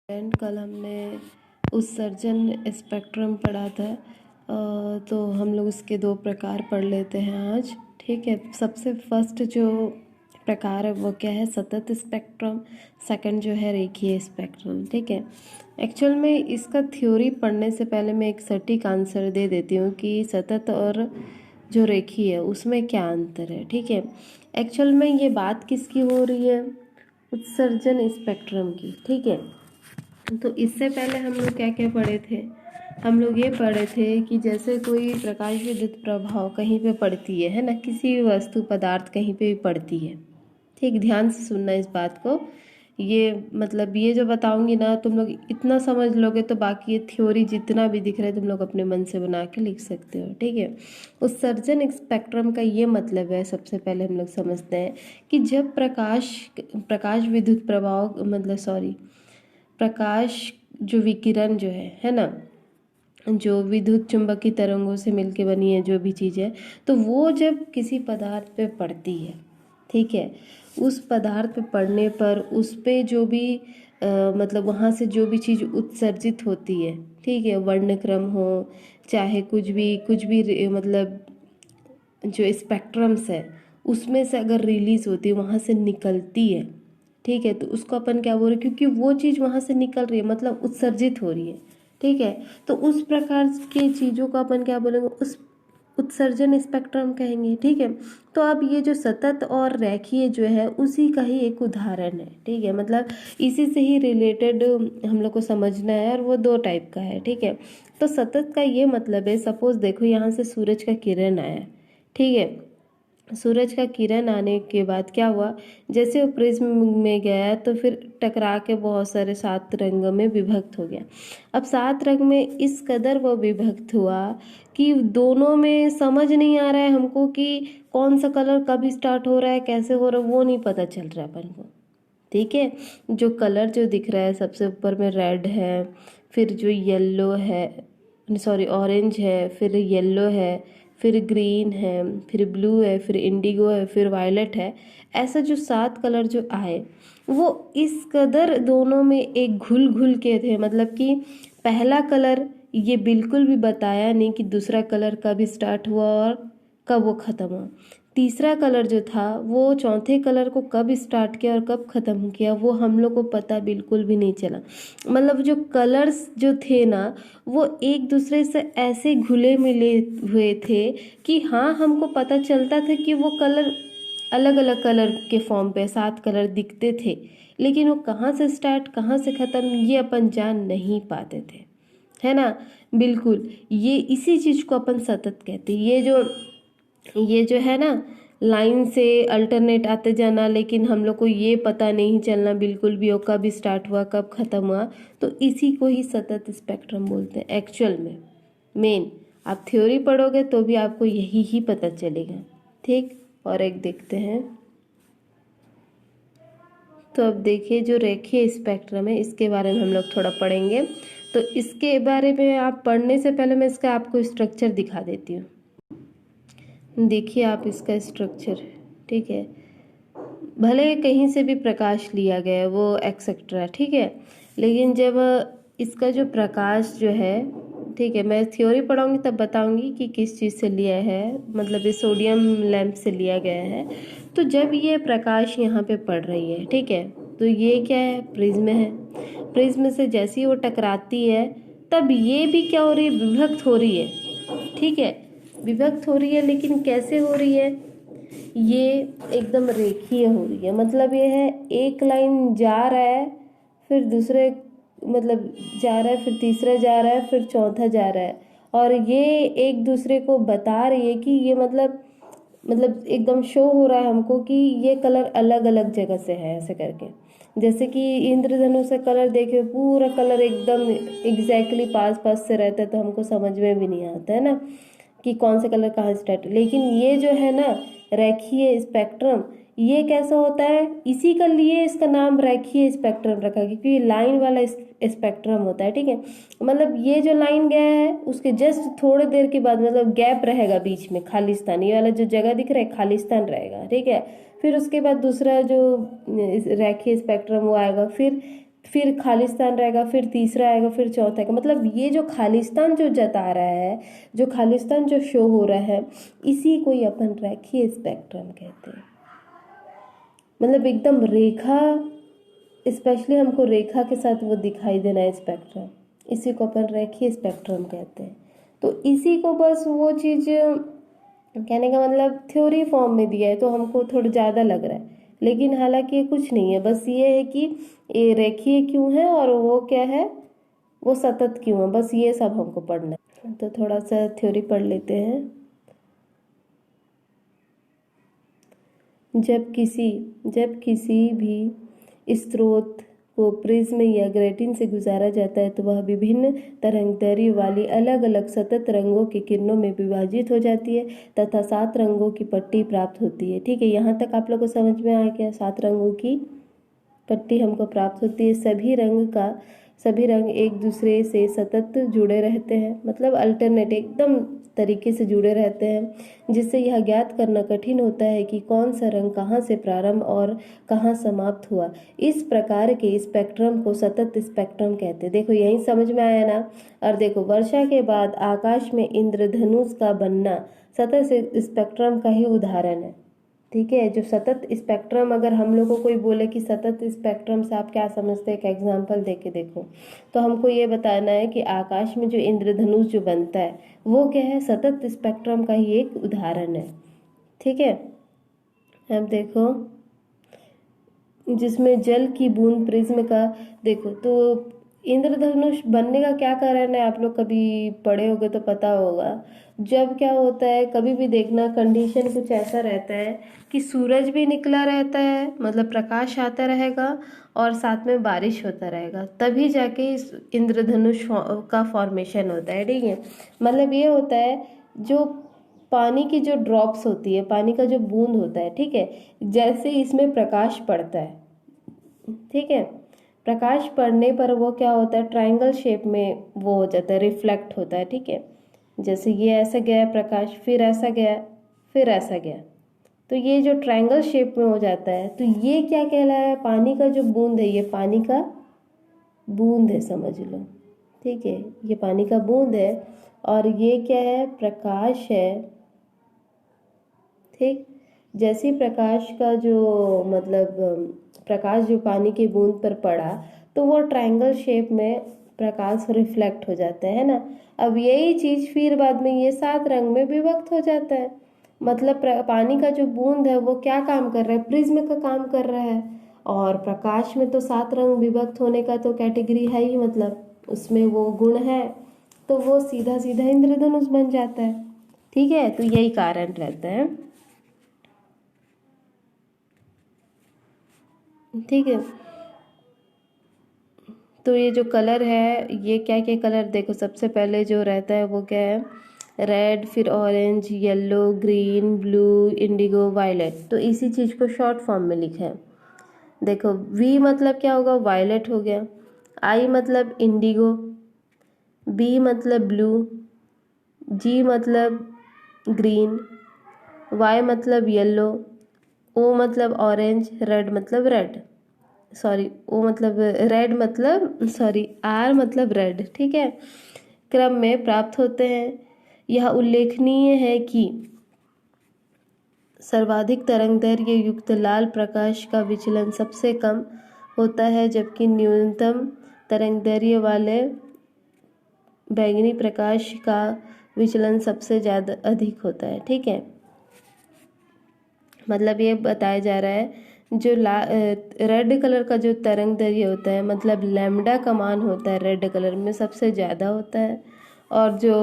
And कल हमने उत्सर्जन स्पेक्ट्रम पढ़ा था। तो हम लोग इसके दो प्रकार पढ़ लेते हैं आज। ठीक है, सबसे फर्स्ट जो प्रकार है वो क्या है, सतत स्पेक्ट्रम। सेकंड जो है रेखीय स्पेक्ट्रम। ठीक है, एक्चुअल में इसका थ्योरी पढ़ने से पहले मैं एक सटीक आंसर दे देती हूँ कि सतत और जो रेखीय है उसमें क्या अंतर है। ठीक है, एक्चुअल में ये बात किसकी हो रही है, उत्सर्जन स्पेक्ट्रम की। ठीक है, तो इससे पहले हम लोग क्या क्या पढ़े थे, हम लोग ये पढ़े थे कि जैसे कोई प्रकाश विद्युत प्रभाव कहीं पे पड़ती है ना, किसी भी वस्तु पदार्थ कहीं पे भी पड़ती है। ठीक, ध्यान से सुनना इस बात को। ये मतलब ये जो बताऊंगी ना, तुम लोग इतना समझ लोगे तो बाकी ये थ्योरी जितना भी दिख रहा है तुम लोग अपने मन से बना के लिख सकते हो। ठीक है, उत्सर्जन स्पेक्ट्रम का ये मतलब है, सबसे पहले हम लोग समझते हैं कि जब प्रकाश विद्युत प्रभाव मतलब प्रकाश जो विकिरण जो है ना, जो विद्युत चुंबकीय तरंगों से मिलके बनी है जो भी चीज़ है, तो वो जब किसी पदार्थ पे पड़ती है, ठीक है, उस पदार्थ पे पड़ने पर उस पे जो भी मतलब वहाँ से जो भी चीज़ उत्सर्जित होती है, ठीक है, वर्णक्रम हो चाहे कुछ भी मतलब जो स्पेक्ट्रम्स है उसमें से अगर रिलीज होती है, वहाँ से निकलती है, ठीक है, तो उसको अपन क्या बोल रहे हैं, क्योंकि वो चीज़ वहाँ से निकल रही है मतलब उत्सर्जित हो रही है। ठीक है, तो उस प्रकार की चीज़ों को अपन क्या बोलेंगे, उस उत्सर्जन स्पेक्ट्रम कहेंगे। ठीक है, तो अब ये जो सतत और रेखीय जो है उसी का ही एक उदाहरण है। ठीक है, मतलब इसी से ही रिलेटेड हम लोग को समझना है, और वो दो टाइप का है। ठीक है, तो सतत का ये मतलब है, सपोज देखो यहाँ से सूरज का किरण आया, ठीक है, सूरज का किरण आने के बाद क्या हुआ, जैसे वो प्रिज्म में गया तो फिर टकरा के बहुत सारे 7 रंगों में विभक्त हो गया। अब 7 रंग में इस कदर वो विभक्त हुआ कि दोनों में समझ नहीं आ रहा है हमको कि कौन सा कलर कब स्टार्ट हो रहा है, कैसे हो रहा है, वो नहीं पता चल रहा है अपन को। ठीक है, जो कलर जो दिख रहा है सबसे ऊपर में रेड है, फिर जो येलो है, सॉरी ऑरेंज है, फिर येलो है, फिर ग्रीन है, फिर ब्लू है, फिर इंडिगो है, फिर वायलेट है। ऐसा जो 7 कलर जो आए वो इस कदर दोनों में एक घुल घुल के थे, मतलब कि पहला कलर ये बिल्कुल भी बताया नहीं कि दूसरा कलर कब स्टार्ट हुआ और कब वो ख़त्म हुआ। तीसरा कलर जो था वो चौथे कलर को कब स्टार्ट किया और कब ख़त्म किया वो हम लोग को पता बिल्कुल भी नहीं चला। मतलब जो कलर्स जो थे ना वो एक दूसरे से ऐसे घुले मिले हुए थे कि हाँ हमको पता चलता था कि वो कलर अलग अलग कलर के फॉर्म पे 7 कलर दिखते थे, लेकिन वो कहाँ से स्टार्ट कहाँ से ख़त्म ये अपन जान नहीं पाते थे, है ना। बिल्कुल, ये इसी चीज़ को अपन सतत कहते हैं। ये जो है ना, लाइन से अल्टरनेट आते जाना, लेकिन हम लोग को ये पता नहीं चलना बिल्कुल भी वो कब स्टार्ट हुआ कब ख़त्म हुआ, तो इसी को ही सतत स्पेक्ट्रम बोलते हैं। एक्चुअल में मेन आप थ्योरी पढ़ोगे तो भी आपको यही ही पता चलेगा। ठीक, और एक देखते हैं। तो अब देखिए जो रेखीय स्पेक्ट्रम है इसके बारे में हम लोग थोड़ा पढ़ेंगे। तो इसके बारे में आप पढ़ने से पहले मैं इसका आपको स्ट्रक्चर दिखा देती हूँ। देखिए आप इसका स्ट्रक्चर, ठीक है, भले कहीं से भी प्रकाश लिया गया है वो एक्सेट्रा, ठीक है, लेकिन जब इसका जो प्रकाश जो है, ठीक है, मैं थ्योरी पढ़ाऊंगी तब बताऊंगी कि किस चीज़ से लिया है, मतलब ये सोडियम लैंप से लिया गया है। तो जब ये प्रकाश यहाँ पे पड़ रही है, ठीक है, तो ये क्या है, प्रिज्म है। प्रिज्म से जैसे ही वो टकराती है तब ये भी क्या हो रही है, विभक्त हो रही है। ठीक है, विभक्त हो रही है, लेकिन कैसे हो रही है, ये एकदम रेखीय हो रही है। मतलब ये है एक लाइन जा रहा है, फिर दूसरे मतलब जा रहा है, फिर तीसरा जा रहा है, फिर चौथा जा रहा है, और ये एक दूसरे को बता रही है कि ये मतलब एकदम शो हो रहा है हमको कि ये कलर अलग अलग जगह से है, ऐसे करके। जैसे कि इंद्रधनुष का कलर देखे, पूरा कलर एकदम एग्जैक्टली पास पास से रहता है तो हमको समझ में भी नहीं आता है ना कि कौन से कलर कहाँ स्टार्ट। लेकिन ये जो है ना रेखीय स्पेक्ट्रम, ये कैसा होता है, इसी का लिए इसका नाम रेखीय स्पेक्ट्रम रखा गया क्योंकि लाइन वाला स्पेक्ट्रम होता है। ठीक है, मतलब ये जो लाइन गया है उसके जस्ट थोड़ी देर के बाद मतलब गैप रहेगा बीच में, खालिस्तान, ये वाला जो जगह दिख रहा है खालिस्तान रहेगा। ठीक है, फिर उसके बाद दूसरा जो रेखीय स्पेक्ट्रम वो आएगा, फिर खालिस्तान रहेगा, फिर तीसरा आएगा, फिर चौथा आएगा। मतलब ये जो खालिस्तान जो जता रहा है, जो खालिस्तान जो शो हो रहा है, इसी को ही अपन रेखीय स्पेक्ट्रम कहते हैं। मतलब एकदम रेखा, स्पेशली हमको रेखा के साथ वो दिखाई देना है स्पेक्ट्रम, इसी को अपन रेखीय स्पेक्ट्रम कहते हैं। तो इसी को बस वो चीज़ कहने का मतलब थ्योरी फॉर्म में दिया है, तो हमको थोड़ा ज़्यादा लग रहा है, लेकिन हालांकि ये कुछ नहीं है। बस ये है कि ये रेखीय क्यों है और वो क्या है, वो सतत क्यों है, बस ये सब हमको पढ़ना है। तो थोड़ा सा थ्योरी पढ़ लेते हैं। जब किसी भी स्रोत को प्रिज्म या ग्रेटिन से गुजारा जाता है तो वह विभिन्न तरंगदैर्घ्य वाली अलग अलग सतत रंगों की किरणों में विभाजित हो जाती है तथा 7 रंगों की पट्टी प्राप्त होती है। ठीक है, यहाँ तक आप लोग को समझ में आ गया? 7 रंगों की पट्टी हमको प्राप्त होती है। सभी रंग एक दूसरे से सतत जुड़े रहते हैं, मतलब अल्टरनेट एकदम तरीके से जुड़े रहते हैं, जिससे यह ज्ञात करना कठिन होता है कि कौन सा रंग कहाँ से प्रारंभ और कहाँ समाप्त हुआ। इस प्रकार के स्पेक्ट्रम को सतत स्पेक्ट्रम कहते हैं। देखो यही समझ में आया ना। और देखो, वर्षा के बाद आकाश में इंद्रधनुष का बनना सतत स्पेक्ट्रम का ही उदाहरण है। ठीक है, जो सतत स्पेक्ट्रम, अगर हम लोग को कोई बोले कि सतत स्पेक्ट्रम से आप क्या समझते हैं, एक एग्जांपल दे के देखो, तो हमको ये बताना है कि आकाश में जो इंद्रधनुष जो बनता है वो क्या है, सतत स्पेक्ट्रम का ही एक उदाहरण है। ठीक है, अब देखो, जिसमें जल की बूंद प्रिज्म का, देखो तो इंद्रधनुष बनने का क्या कारण है, आप लोग कभी पढ़े होगे तो पता होगा। जब क्या होता है, कभी भी देखना, कंडीशन कुछ ऐसा रहता है कि सूरज भी निकला रहता है, मतलब प्रकाश आता रहेगा और साथ में बारिश होता रहेगा, तभी जाके इस इंद्रधनुष का फॉर्मेशन होता है। ठीक है, मतलब ये होता है, जो पानी की जो ड्रॉप्स होती है, पानी का जो बूंद होता है, ठीक है, जैसे इसमें प्रकाश पड़ता है, ठीक है, प्रकाश पड़ने पर वो क्या होता है, ट्रायंगल शेप में वो हो जाता है, रिफ्लेक्ट होता है। ठीक है, जैसे ये ऐसा गया प्रकाश, फिर ऐसा गया, फिर ऐसा गया, तो ये जो ट्रायंगल शेप में हो जाता है, तो ये क्या कहलाया, पानी का जो बूंद है, ये पानी का बूंद है, समझ लो। ठीक है, ये पानी का बूंद है और ये क्या है, प्रकाश है। ठीक, जैसे प्रकाश का जो मतलब प्रकाश जो पानी की बूंद पर पड़ा तो वो ट्रायंगल शेप में प्रकाश रिफ्लेक्ट हो जाता है ना। अब यही चीज फिर बाद में ये 7 रंग में विभक्त हो जाता है। मतलब पानी का जो बूंद है वो क्या काम कर रहा है, प्रिज्म का काम कर रहा है, और प्रकाश में तो 7 रंग विभक्त होने का तो कैटेगरी है ही, मतलब उसमें वो गुण है, तो वो सीधा सीधा इंद्रधनुष बन जाता है। ठीक है, तो यही कारण रहता है। ठीक है, तो ये जो कलर है, ये क्या क्या कलर, देखो सबसे पहले जो रहता है वो क्या है, रेड, फिर orange, yellow, green, blue, indigo, violet. तो इसी चीज़ को शॉर्ट फॉर्म में लिखा है। देखो, वी मतलब क्या होगा, वायलेट हो गया, आई मतलब इंडिगो, बी मतलब ब्लू, जी मतलब ग्रीन, वाई मतलब येलो, ओ मतलब ऑरेंज, रेड मतलब रेड, सॉरी ओ मतलब रेड मतलब सॉरी आर मतलब रेड। ठीक है, क्रम में प्राप्त होते हैं। यह उल्लेखनीय है कि सर्वाधिक तरंगदैर्घ्य युक्त लाल प्रकाश का विचलन सबसे कम होता है, जबकि न्यूनतम तरंगदैर्घ्य वाले बैंगनी प्रकाश का विचलन सबसे ज़्यादा अधिक होता है। ठीक है, मतलब ये बताया जा रहा है, जो रेड कलर का जो तरंगदैर्घ्य होता है, मतलब लैम्डा का मान होता है रेड कलर में सबसे ज़्यादा होता है, और जो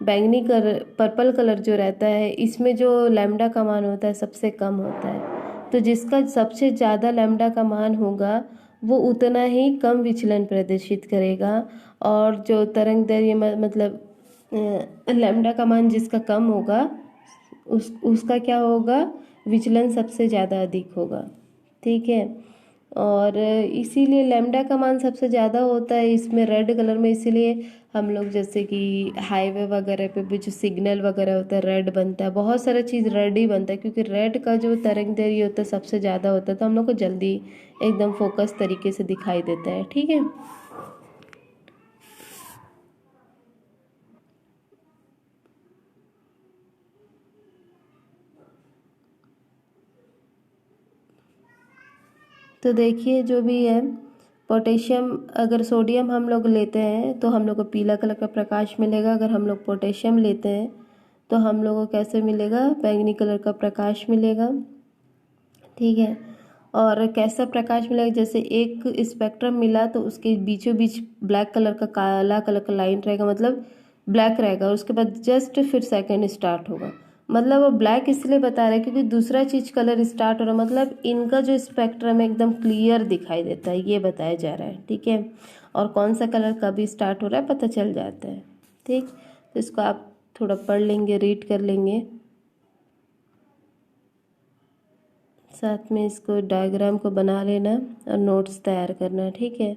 बैंगनी कलर, पर्पल कलर जो रहता है, इसमें जो लैम्डा का मान होता है सबसे कम होता है। तो जिसका सबसे ज़्यादा लैम्डा का मान होगा वो उतना ही कम विचलन प्रदर्शित करेगा, और जो तरंगदैर्घ्य मतलब लैम्डा का मान जिसका कम होगा उसका क्या होगा, विचलन सबसे ज़्यादा अधिक होगा। ठीक है, और इसीलिए लैम्डा का मान सबसे ज़्यादा होता है इसमें रेड कलर में, इसीलिए हम लोग जैसे कि हाईवे वगैरह पे भी जो सिग्नल वगैरह होता है रेड बनता है, बहुत सारा चीज़ रेड ही बनता है, क्योंकि रेड का जो तरंग दैर्घ्य होता है सबसे ज़्यादा होता है, तो हम लोग को जल्दी एकदम फोकस तरीके से दिखाई देता है। ठीक है, तो देखिए जो भी है पोटेशियम, अगर सोडियम हम लोग लेते हैं तो हम लोग को पीला कलर का प्रकाश मिलेगा, अगर हम लोग पोटेशियम लेते हैं तो हम लोग को कैसे मिलेगा, बैंगनी कलर का प्रकाश मिलेगा। ठीक है, और कैसा प्रकाश मिलेगा, जैसे एक स्पेक्ट्रम मिला तो उसके बीचों बीच ब्लैक कलर का, काला कलर का लाइन रहेगा, मतलब ब्लैक रहेगा, और उसके बाद जस्ट फिर सेकंड स्टार्ट होगा। मतलब वो ब्लैक इसलिए बता रहा है क्योंकि दूसरा चीज कलर स्टार्ट हो रहा है, मतलब इनका जो स्पेक्ट्रम है एकदम क्लियर दिखाई देता है, ये बताया जा रहा है। ठीक है, और कौन सा कलर कभी स्टार्ट हो रहा है पता चल जाता है। ठीक, तो इसको आप थोड़ा पढ़ लेंगे, रीड कर लेंगे, साथ में इसको डायग्राम को बना लेना और नोट्स तैयार करना। ठीक है।